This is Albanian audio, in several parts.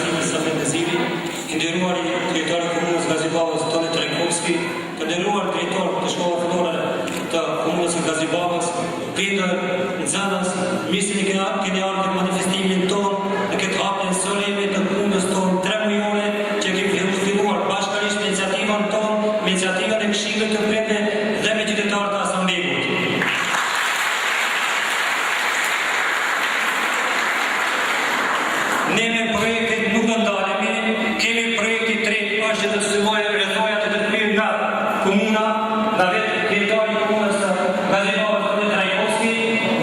Arsimit Safendeziri, i nderuari drejtori i Komunës Gaziballës Toni Trajkovski, të nderuar drejtor të shkollës fillore të Komunës së Gaziballës, prindër, nxënës, mirësi keni ardhur në manifestimin tonë në këtë hapjen solene të punës tonë 3 mujore që kemi filluar bashkërisht me iniciativën tonë, me iniciativën e Këshillit të Prindërve dhe me qytetarët e Asamblejës. Ne me projektit nuk do ndalemi, kemi projekti 3 është që të sëmojë rrethojat e të mirë nga komuna, nga vetë drejtori i Komunës së Gaziballës Toni Trajkovski,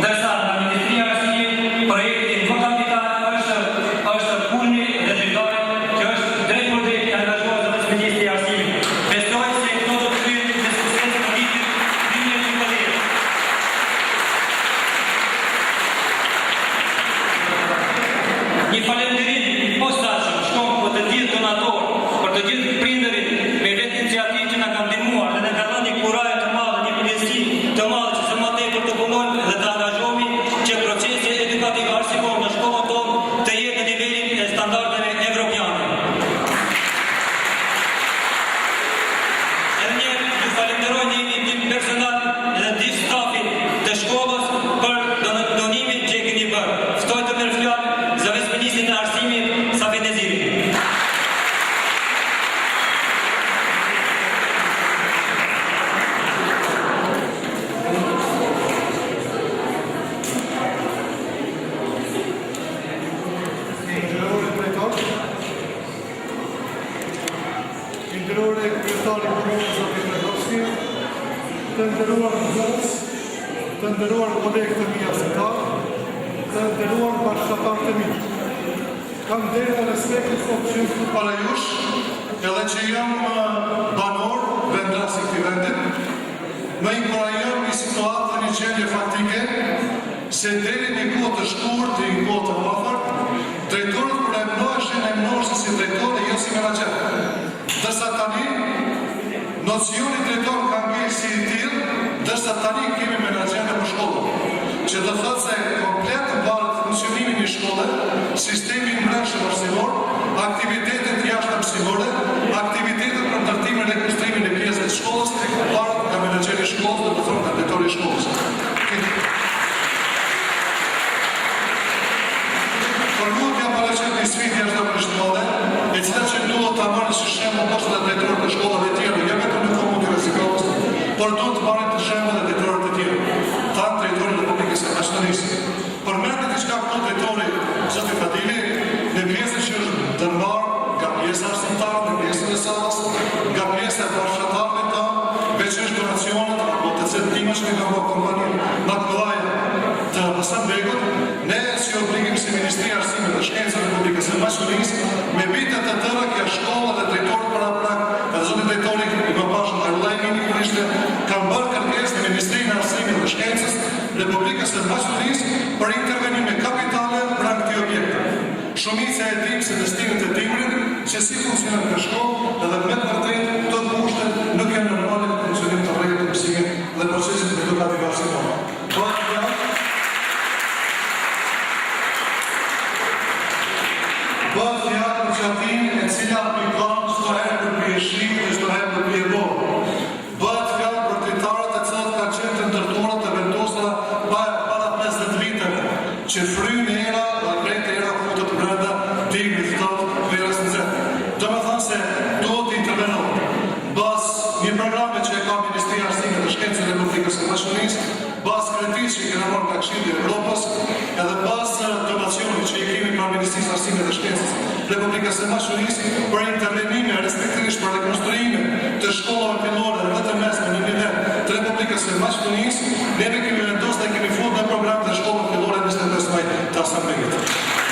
ndërsa nga Ministria e Arsimit, projekti më kapital është kulmi dhe drejtori që është drejt për drejt i angazhuar dhe Ministri i Arsimit. Besoj se këto do të kryen me sukses në vitin 2015. Një falënderim i posaçëm shkon për të gjithë donatorë, për të gjithë prindërit me vetë iniciativë që na kanë ndihmuar dhe na kanë dhënë një kuraje të madhe, një përgjegjësi të madhe që sa më tepër të punojmë dhe të angazhohemi që procesi edukativ arsimor në shkollën tonë të jetë në nivelin e standardeve evropiane. Edhe një ju falenderoj në tim personal dhe të stafit të shkollës për donimin që e keni bërë. Ftoj të merr fjalë Ministrin e Arsimit Safendeziri. Nderuar kryetari i Komunës së Trajkovski, të nderuar nxënës, të nderuar kolegë të mi arsimtar, të nderuar bashkëtarë të mi. Kam deri në respektit të qenë para jush, edhe që jam banor vendas i këtij vendi, më inkurajoj në situatën një gjendje faktike se deri një kohë të shkurt, një kohë të afërt, drejtorët kur emënoheshin si drejtorë e jo si menaxher. Dërsa tani nocioni drejtor ka ngel si i tillë, dërsa tani kemi menaxherë për shkollën. Që do thotë se komplet mbarët funksionimin e shkollës, sistemi mbrëmshëm arsimor, aktivitetet jashtëarsimore, aktivitetet për ndërtimin e rekonstruimin e pjesëve të shkollës, mbarët nga menaxheri i shkollës, do të thonë nga drejtori i shkollës. Për mua kjo paraqet një sfidë jashtëzakonshme, e cila që duhet ta marrë si shembull poshtë të drejtorëve të shkollave të tjera, jo vetëm në Komunën e Gaziballës, por duhet të marrin të shembull edhe drejtorët të tjerë. Tanë drejtori i Republikës së Maqedonisë. Përmendet diçka këtu drejtori zoti Fadili, në pjesën që është dërmarë nga pjesa arsimtare, nga pjesën e sallës, nga pjesa e bashkëtarëve tanë, veçanërisht donacionet apo të centimesh që nga kompania Nakëllaja të Hasanbegut, ne si obligim si Ministria e Arsimit dhe Shkencave të Republikës së Maqedonisë, me vitet të tëra kjo shkolla dhe drejtorët para prak, edhe zoti drejtori i mëpashëm Arulaj Mini kur ishte, kanë bërë kërkesë në Ministrinë e Arsimit dhe Shkencës Republikës së Maqedonisë për intervenime kapitale pranë këtij objekti. Shumica e dim se destinet e dimrit që si funksionon kjo shkollë edhe me të vërtetë këto kushte nuk janë normale në funksionim të rregullt të mësimit dhe procesit edukativ arsimor. Bëhet fjalë për qafinë e cila aplikon çdo herë për pjesërim dhe çdo herë për pjesëborë. Bëhet fjalë për drejtarët e cilët kanë qenë të ndërtuara të vendosura para 50 viteve, që fryn era dhe krejt era futët brenda dimrit të verës në zetë. Domethënë se duhet të intervenohet. Bas një programe që e ka Ministria e Arsimit dhe Shkencave të Republikës së Maqedonisë, bas kreditë që i kemi marrë nga Këshilli i Evropës, edhe bas donacionit që i kemi nga Ministrisë së Arsimit dhe Shkencës Republikës së Maqedonisë për intervenime respektivisht për rekonstruime të shkollave fillore dhe të mesme në nivel të Republikës së Maqedonisë, ne kemi vendosur dhe kemi futur në program të shkollave fillore 25 maj të Asamblejës.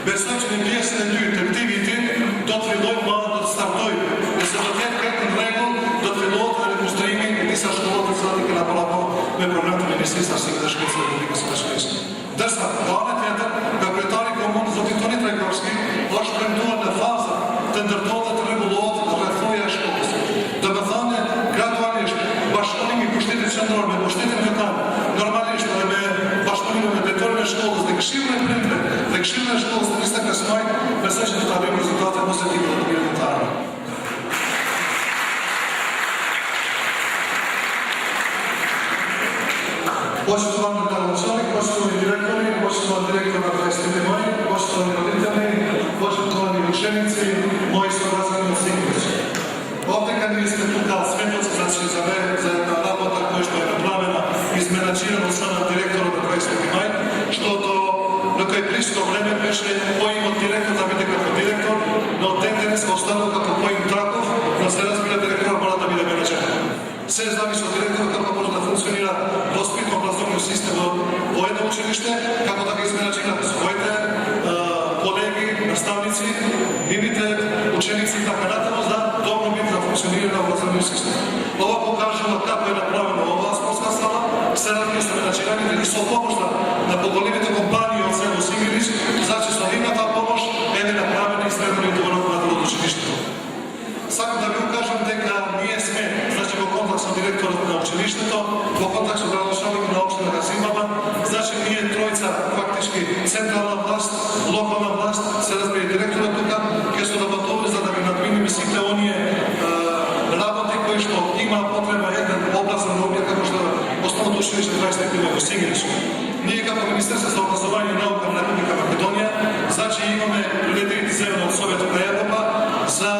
Besoj që në pjesën e dytë të këtij viti do të fillojmë do të startojmë. Nëse do të jetë këtë në rregull, do të fillohet dhe rekonstruimi e disa shkolla të cilat i kena me program të Ministrisë së Arsimit dhe Shkencave të Republikës së Maqedonisë. Ndërsa Решивно е пример, решивно е школа Станиста Късмай, месече да правим резултати, може да има елементарно. Poštovani načelnik, poštovani direktori, poštovani direktor na 20. maj, poštovani roditelji, poštovani učenici, moji sugrađani od Singlića. Ovdje kad vi ste tu kao svjetljaci, znači za jedna rabota koja što je napravljena, izmenadžirana od strana direktora na 20. maj, što do koje blisko vreme беше poim od direktor da bide kako direktor, no tendere se ostalo kako poim Trakov, da se razbira direktora mora da bide menadžer. Sve zavisi od direktora kako može da funkcionira vaspitno-obrazovni sistem u jedno učilište, kako da ga izmenadžirate svoje kolegi, nastavnici, bivite učenici i tako natamo za dobro biti da funkcionira obrazovni sistem. Ovo pokažemo kako je napravljeno ova sportska sala, se radimo sa menadžiranjem i su pomožna da pogolimite kompaniju od celu Singirić, znači su ima ta pomoć, je napravljena i sredovni dvorog na od učilišta. Samo da vi ukažem дека nije sme, znači во контакт со директорот на училиштето, во контакт со градоначалникот на општина Газимама, значи ние тројца фактички централна власт, локална власт, се разбира директорот тука, ќе се работуваме за да ги надминеме сите оние работи кои што има потреба еден образован објект како што основното училиште 20 во Сингирич. Ние како Министерство за образование и наука на Република Македонија, значи имаме кредити земено од Советот на Европа за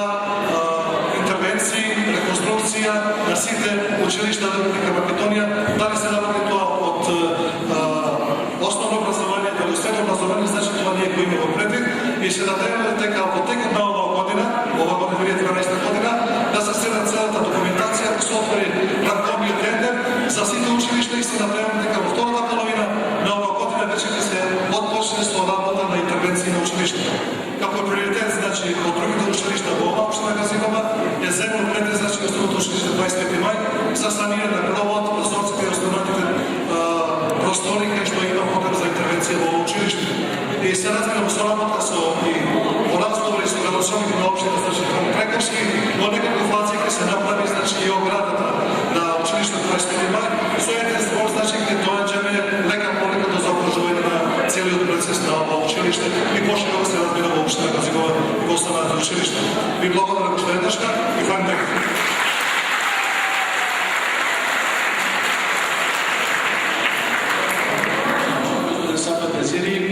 интервенции, реконструкција на сите училишта на Република Македонија, дали се работи тоа од основно образование до средно образование, значи тоа ние го имаме предвид и се надеваме дека во текот на ова година 2012 година, да се седна целата документација, да се отвори ранковниот тендер за сите училишта и се надеваме дека во втората половина на ова година веќе ќе се отпочне со работа на интервенции на училиштата. Како приоритет, значи, од другите училишта во ова општина Газимама е земно предвид, значи, основното училиште 25 мај за санирање на кровот, прозорците и останатите простори кај што има потреба за интервенција во училиште. И се разбира во соработка со во разговори со градоначалникот на општина, значи, Крековски, во неколку фази ќе се направи, значи, и оградата на училиште 25 мај, со еден збор, значи, ќе доаѓаме лека по лека до заокружување на целиот процес на ова училиште и пошироко се разбира во општина Газимама и во останатите училишта. Ви благодарам уште еднашка и фајн дек.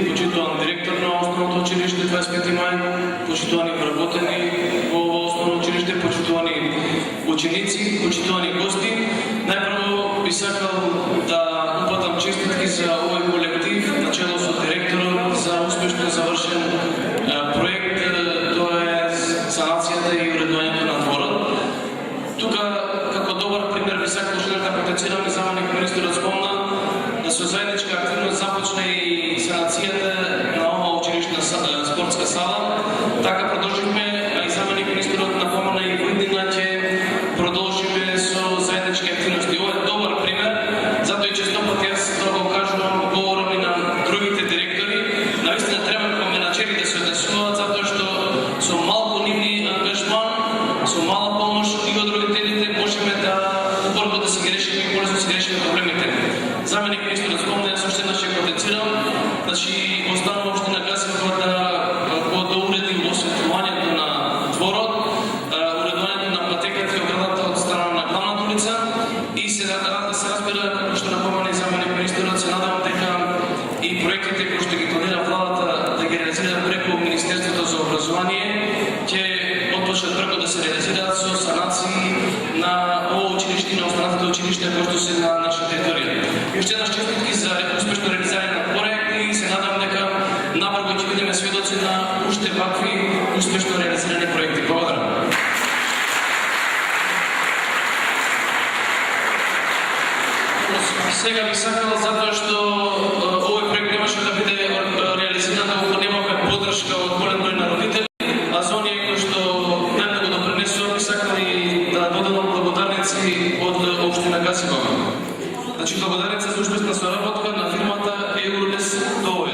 Почитуван директор на основното училище 25 мај, почитувани вработени во ова основно училиште, почитувани ученици, почитувани гости. Најпрво би сакал да упатам честитки за овој колектив, начело со директорот за успешно завршен проект, тоа е санацијата и уредувањето на дворот. Тука, како добар пример, би сакал да потенцирам и заменик министерот спомна да со заедничка активност започне и санацијата на ова училишна спортска сала. Така продолживме, а и заменик министерот напомена и година ќе продолжиме со заеднички активности. Ова е добар пример, затоа и често пати јас тоа го кажувам, говорам и на другите директори, наистина треба како менаџери да се однесуваат, затоа што со малку нивни ангажман, со мала помош и од родителите можеме да убрзо да се ги решиме и полесно да се ги решиме проблемите. Заменик министерот спомна, со уште еднаш ќе потенцирам, значи останува општина Газимама да уреди осветлувањето на дворот, уредувањето на патеката и оградата од страна на главната улица и се разбира, како што напомена и заменик министерот, се надевам дека и проектите кои што ги планира владата да ги реализира преку Министерството за образование ќе отпочнат прво да се реализираат со санации на ова училиште и на останатите училишта кои што се на наша територија. И уште еднаш честитки за успешно реализирање на проекти и се надам дека набрзо ќе бидеме сведоци на уште вакви успешно реализирани проекти. Благодарам. Сега би сакал, затоа што овој проект немаше да биде реализиран ако немаме поддршка од голем број на родители, а за оние кои што најмногу допринесува, би сакал и да додадам благодарници од општина Газимама. Значи, благодарница за успешна соработка на фирмата Евролес Довој.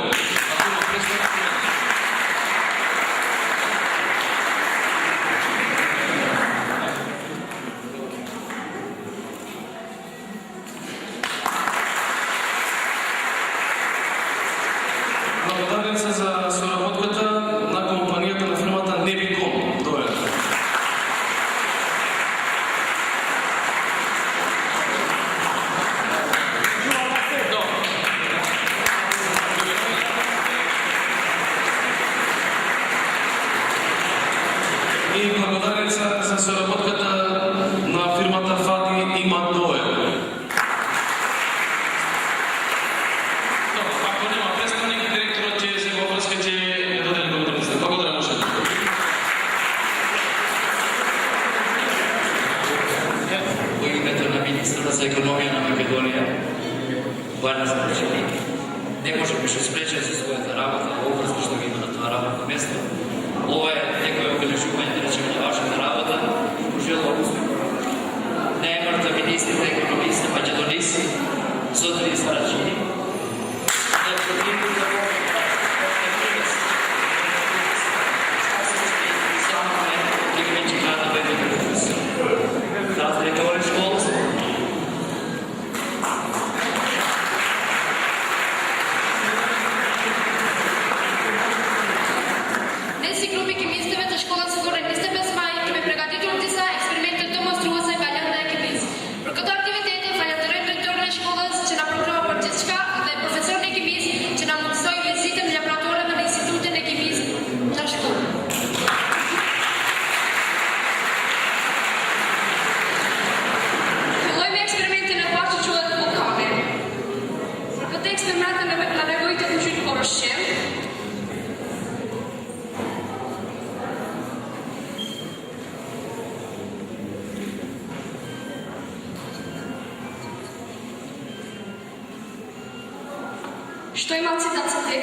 И благодарница за соработката на фирмата Фати и Мандое. Ако нема представник, директорът ќе се во врска ќе не даде благодарницата. Благодаря му. Во името на министра за економија на Македонија, Ваня Змрчини, не може беше спречен за својата работа, во врска што ги има на тоа работно место. Ова е некој обележување, да речеме, на вашата работа. Пожелувам успех. Не е мртва министрите, економисти, македониси, Зотри Змрчини. Да потребно да го Тези групи ќе ми изставят школа за горе не сте без мај, ќе ме прегадителните са експериментот демонструва се каљан да е кибиз. Прокато активитете фајата директор на школа че на програма партичка, да е професор на кибиз, че нам стои визите на лабораторија на институте на кибиз на школа. Колојме експерименти на плачу чуват по камер. Прокато експеримента на неговите чуть површе, што има цитаците?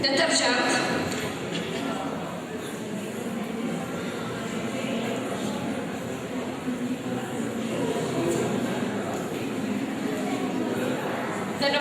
Детержант. Then the